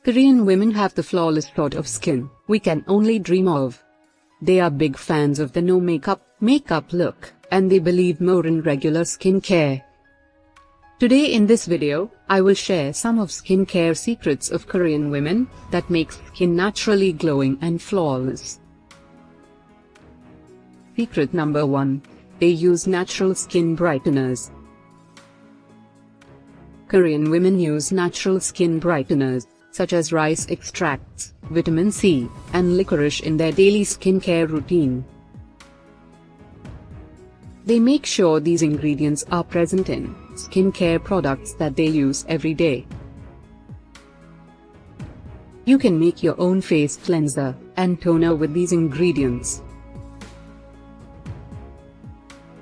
Korean women have the flawless sort of skin we can only dream of. They are big fans of the no makeup look, and they believe more in regular skincare. Today in this video, I will share some of skincare secrets of Korean women that makes skin naturally glowing and flawless. Secret number 1. They use natural skin brighteners. Korean women use natural skin brighteners, such as rice extracts, vitamin C, and licorice in their daily skincare routine. They make sure these ingredients are present in skincare products that they use every day. You can make your own face cleanser and toner with these ingredients.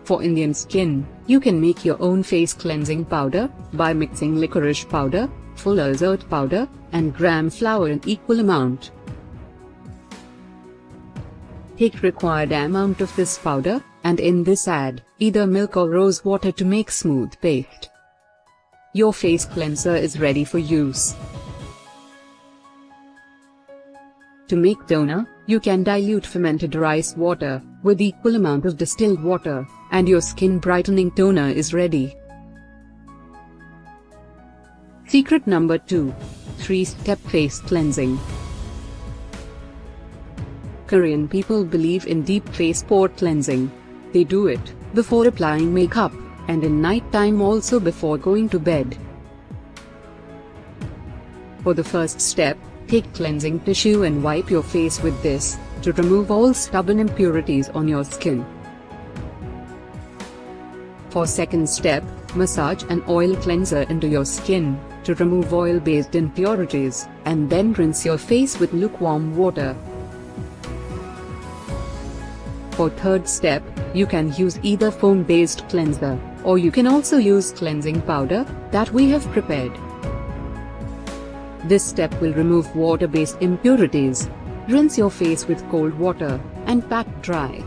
For Indian skin, you can make your own face cleansing powder by mixing licorice powder, fuller's earth powder, and gram flour in equal amount. Take required amount of this powder, and in this add either milk or rose water to make smooth paste. Your face cleanser is ready for use. To make toner, you can dilute fermented rice water with equal amount of distilled water, and your skin brightening toner is ready. Secret number 2. 3-step face cleansing. Korean people believe in deep face pore cleansing. They do it before applying makeup, and in night time also before going to bed. For the first step, take cleansing tissue and wipe your face with this, to remove all stubborn impurities on your skin. For second step, massage an oil cleanser into your skin, to remove oil-based impurities, and then rinse your face with lukewarm water. For third step, you can use either foam-based cleanser, or you can also use cleansing powder that we have prepared. This step will remove water-based impurities. Rinse your face with cold water, and pat dry.